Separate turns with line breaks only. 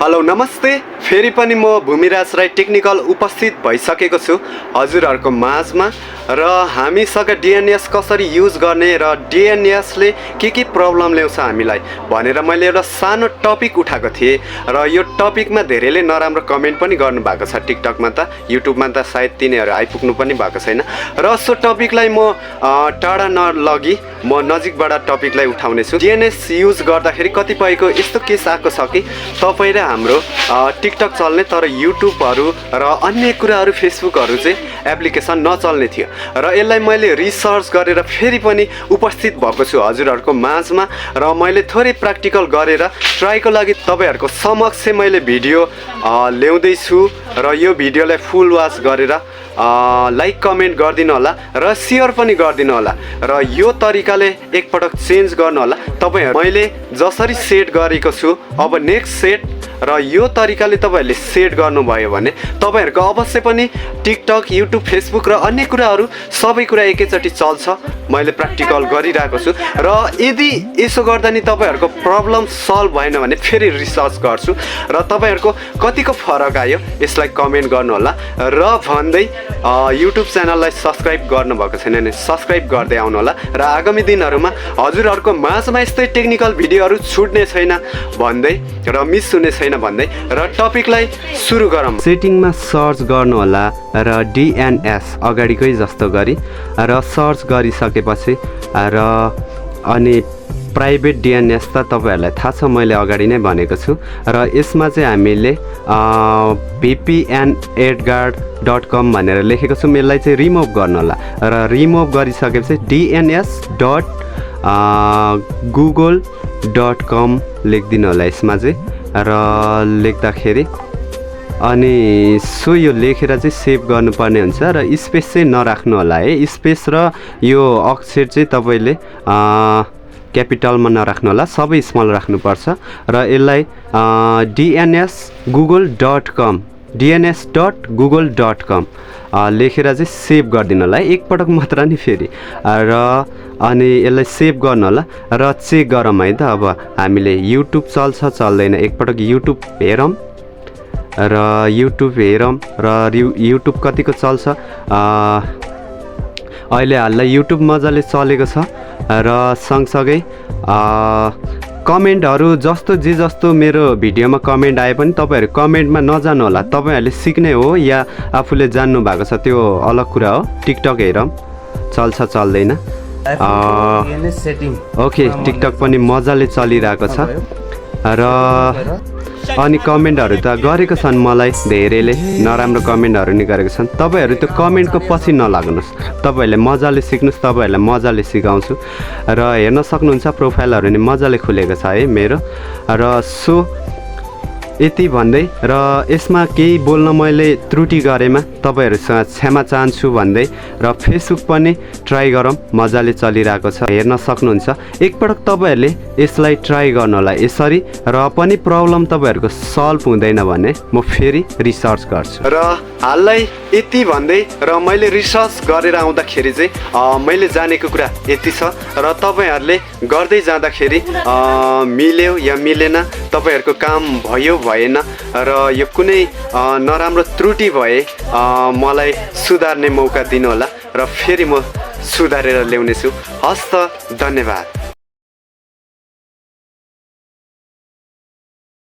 Hello नमस्ते, फेरि पनि म भूमिराज राई टेक्निकल उपस्थित भइसकेको छु हजुरहरूको माझमा र हामीसँग डिएनएस कसरी युज गर्ने र डिएनएसले के प्रब्लम ल्याउँछ हामीलाई भनेर मैले एउटा सानो टपिक उठाएको थिएँ र यो टपिकमा धेरैले नराम्रो कमेन्ट पनि गर्नुभएको छ टिकटकमा त, युट्युबमा त सायद तिनीहरू आइपुग्नु पनि भएको छैन र सो टपिकलाई म टाढा नलगी म नजिकबाट टपिकलाई उठाउने छु। डिएनएस युज गर्दाखेरि कतिपयको यस्तो केस आएको छ कि तपाईँ र हाम्रो टिकटक चल्ने तर युट्युबहरू र अन्य कुराहरू फेसबुकहरू चाहिँ एप्लिकेसन नचल्ने थियो र यसलाई मैले रिसर्च गरेर फेरि पनि उपस्थित भएको छु हजुरहरूको माझमा र मैले थोरै प्र्याक्टिकल गरेर ट्राईको लागि तपाईँहरूको समक्ष मैले भिडियो ल्याउँदैछु र यो भिडियोलाई फुल वाच गरेर लाइक कमेन्ट गरिदिनु होला र सेयर पनि गरिदिनु होला र यो तरिकाले एकपटक चेन्ज गर्नु होला। तपाईहरु मैले जसरी सेट गरेको छु अब नेक्स्ट सेट र यो तरिकाले तपाईहरुले सेट गर्नुभयो भने तपाईहरुको अवश्य पनि टिकटक, युट्युब, फेसबुक र अन्य कुराहरू सबै कुरा एकैचोटि चल्छ। मैले प्र्याक्टिकल गरिरहेको छु र यदि यसो गर्दा नि तपाईहरुको प्रब्लम सल्भ भएन भने फेरि रिसर्च गर्छु र तपाईहरुको कतिको फरक आयो यसलाई कमेन्ट गर्नु होला र भन्दै युट्युब च्यानललाई सब्स्क्राइब गर्नुभएको छैन भने सब्स्क्राइब गर्दै आउनु होला र आगामी दिनहरुमा हजुरहरुको माझमा यस्तै टेक्निकल भिडियोहरू छुट्ने छैन भन्दै र मिस हुने छैन भन्दै र टपिकलाई सुरु गरौँ। सेटिङमा सर्च गर्नु होला र डिएनएस अगाडिकै जस्तो गरी र सर्च गरिसकेपछि र अनि प्राइभेट डिएनएस त तपाईहरुलाई थाहा छ, मैले अगाडि नै भनेको छु र यसमा चाहिँ हामीले vpnadguard.com भनेर लेखेको छु, यसलाई चाहिँ रिमुभ गर्नु होला र रिमुभ गरिसकेपछि dns.google.com लेखिदिनु होला यसमा चाहिँ र लेख्दाखेरि अनि सो यो लेखेर चाहिँ सेभ गर्नुपर्ने हुन्छ र स्पेस चाहिँ नराख्नु होला है। स्पेस र यो अक्षर चाहिँ तपाईले क्यापिटलमा नराख्नु होला, सबै स्मल राख्नुपर्छ र यसलाई dns.google.com लेखेर चाहिँ सेभ गरिदिनु होला है, एकपटक मात्र नि फेरि र अनि यसलाई सेभ गर्नु होला र चेक गरौँ है त। अब हामीले युट्युब चल्छ चल्दैन एकपटक युट्युब हेरौँ र युट्युब हेरौँ र युट्युब कतिको चल्छ। अहिले हाललाई युट्युब मजाले चलेको छ र सँगसँगै कमेन्टहरू जस्तो मेरो भिडियोमा कमेन्ट आए पनि तपाईहरु कमेन्टमा नजानु होला, तपाईहरुले सिक्ने हो या आफूले जान्नु भएको छ त्यो अलग कुरा हो। टिकटक हेरौँ चल्छ चल्दैन। ओके, टिकटक पनि मजाले चलिरहेको छ र अनि कमेन्टहरू त गरेको छन्, मलाई धेरैले नराम्रो कमेन्टहरू नि गरेको छन्। तपाईहरु त्यो कमेन्टको पछि नलाग्नुस्, तपाईहरुले मजाले सिक्नुस्, तपाईहरुलाई मजाले सिकाउँछु र हेर्न सक्नुहुन्छ प्रोफाइलहरू नि मजाले खुलेको छ है मेरो र सो यति भन्दै र यसमा केही बोल्न मैले त्रुटि गरेमा तपाईहरुसँग क्षमा चाहन्छु भन्दै र फेसबुक पनि ट्राई गरौँ, मजाले चलिरहेको छ हेर्न सक्नुहुन्छ। एकपटक तपाईहरुले यसलाई ट्राई गर्नु होला यसरी र पनि प्रब्लम तपाईहरुको सल्भ हुँदैन भने म फेरि रिसर्च गर्छु र हाललाई यति भन्दै र मैले रिसर्च गरेर आउँदाखेरि चाहिँ मैले जानेको कुरा यति छ र तपाईहरुले गर्दै जाँदाखेरि मिल्यो या मिलेन, तपाईहरुको काम भयो भएन र यो कुनै नराम्रो त्रुटि भए मलाई सुधार्ने मौका दिनु होला र फेरि म सुधारेर ल्याउनेछु। हस्त, धन्यवाद।